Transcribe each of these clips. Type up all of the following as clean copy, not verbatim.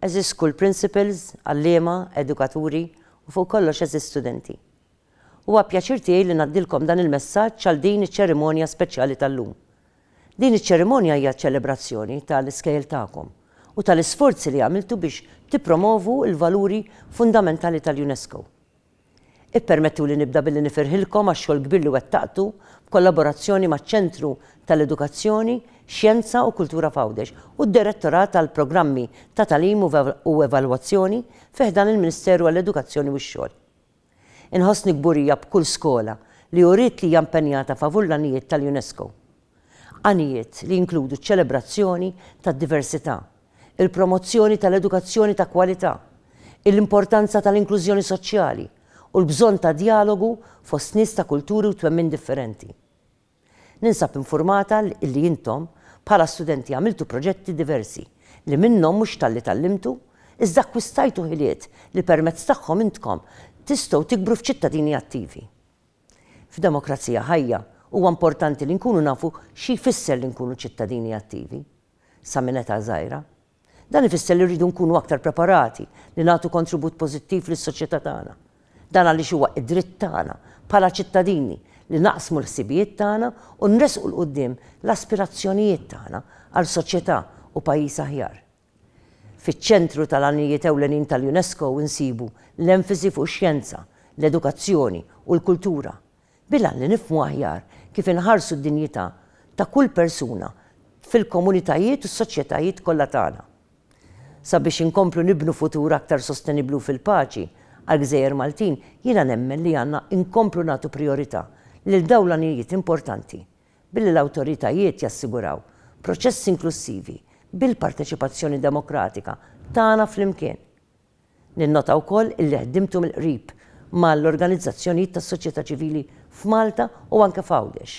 eżis school principals, għalliema, edukaturi u fuq kollox eżis studenti. Huwa pjaċir tiegħi li ngħaddilkom dan il-messaġġ għal din iċ-ċerimonja speċjali tal-lum. Din iċ-ċerimonja hija ċelebrazzjoni tal-iskejjel tagħkom u tal-isforzi li għamiltu biex tippromovu l-valuri fundamentali tal-UNESCO. Ippermettu li nibda billi nifirħilkom għax-xogħol kbir li wettaqtu b'kollaborazzjoni maċ-Ċentru tal-Edukazzjoni, Xjenza u Kultura Fawdex u d-Direttorat tal-Programmi ta' Tagħlim u Evalwazzjoni fih dan il-Ministeru għall-Edukazzjoni u x-Xogħol. Inħossni kburija b'kull skola li uriet li hija impenjata favur l-għanijiet tal-UNESCO. Għanijiet li jinkludu ċ-ċelebrazzjoni tad-diversità, il-promozzjoni tal-edukazzjoni ta' kwalità, l-importanza tal-inklużjoni soċjali u l-bżonn ta' dialogu fost nies ta' kulturi u twemmin differenti. Ninsab informata li intom bħala studenti għamiltu proġetti diversi li minnhom mhux tal-li tallimtu, iżda akkwistajtu ħiliet li permezz tagħhom intkom tistgħu tikbru f'ċittadini attivi. F'demokrazija ħajja huwa importanti li nkunu nafu xi jfisser li nkunu ċittadini attivi sa minn età żgħira. Dan ifisser li rridu nkunu aktar preparati li nagħtu kontribut pożittiv lis-soċjetà tagħna. Dan għaliex huwa id-dritt tagħna bħala ċittadini li naqsmu l-ħsibijiet tagħna u nresqu l quddiem l-aspirazzjonijiet tagħna għal soċjetà u pajjiż aħjar. Fiċ-ċentru tal-għanijiet ewlenin tal-UNESCO insibu l-enfasi fuq ix-xjenza, l-edukazzjoni u l-kultura bilha li nifhmu aħjar kif inħarsu d-dinjità ta' kull persuna fil-komunitajiet u s-soċjetajiet kollha tagħna. Sabiex inkomplu nibnu futur aktar sostenibbli fil-paċi għal-Gżejjer Maltin, jiena nemmen li għandna inkomplu nagħtu priorità lil dawn l-għanijiet importanti billi l-awtoritajiet jassiguraw proċessi inklusivi bil-parteċipazzjoni demokratika tagħna flimkien. Ninnota wkoll illi ħdimtu mill-qrib mal-organizzazzjonijiet tas-soċjetà ċivili f'Malta u anke f'Għawdex.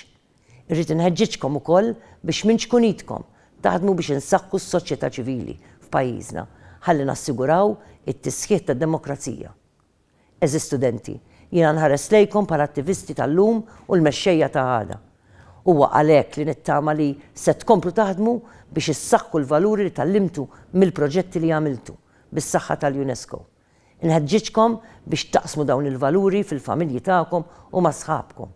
Irrid inħeġġiġkom ukoll biex minn xkunitkom taħdmu biex insaħħu s-soċjetà ċivili f'pajjiżna ħalli nassiguraw it-tisħiħ tad-demokrazija. Eżis studenti, jiena nħares lejkom bħala attivisti tal-lum u l-mexxejja ta' għada. Huwa għalhekk li nittama li se tkomplu taħdmu biex issaħħu l-valuri li tallimtu mill-proġetti li għamiltu bis-saħħa tal-UNESCO. Inħeġġiġkom biex taqsmu dawn il-valuri fil-familji tagħkom u ma' sħabkom.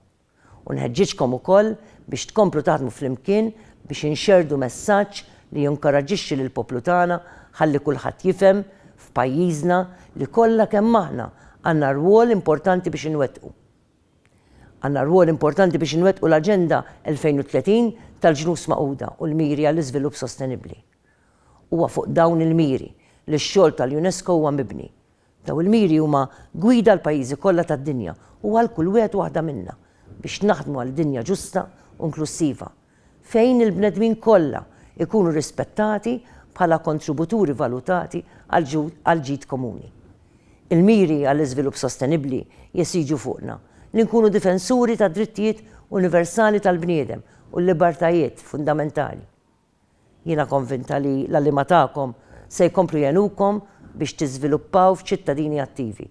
U nħeġġiġkom ukoll biex tkomplu taħdmu flimkien biex inxerdu messaġġ li jinkoraġġixxi lill-poplu tagħna ħalli kulħadd jifhem f'pajjiżna li kollha kemm aħna għandna rwol importanti biex inwettqu. Għandna rwol importanti biex inwettqu l-Aġenda 2030 tal-Ġnus Magħquda u l-miri għall-iżvilupp sostenibbli. Huwa fuq dawn il-miri li x-xogħol tal-UNESCO huwa mibni. Dawn il-miri huma gwida l-pajjiżi kollha tad-dinja u għal kull wieħed waħda minnha biex naħdmu għal dinja ġusta u inklusiva fejn il-bnedmin kollha ikunu rispettati bħala kontributuri valutati għal ġid komuni. Il-miri għall-iżvilupp sostenibbli jesiġu fuqna li nkunu difensuri tad drittijiet universali tal-bniedem u l-libertajiet fundamentali. Jiena konvinta li l-għalliema tagħkom se jkomplu jgħinukom biex tiżviluppaw f'ċittadini attivi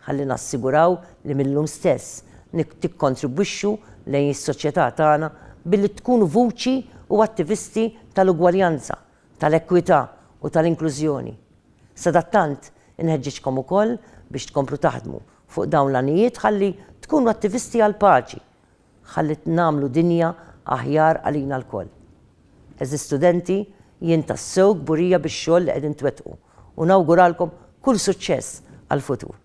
ħalli nassiguraw li millum stess tikkontribwixxu lejn is-soċjetà tagħna billi tkunu vuċi u attivisti tal-ugwaljanza, tal-ekwità u tal-inklużjoni. Sadattant inħeġġiġkom ukoll biex tkomplu taħdmu fuq dawn l-għanijiet ħalli tkunu attivisti għal paċi, ħalli nagħmlu dinja aħjar għalina l-koll. Eżis studenti, jien tassew kburija bix-xogħol li qegħdin twettqu u nawguralkom kull suċċess għall-futur.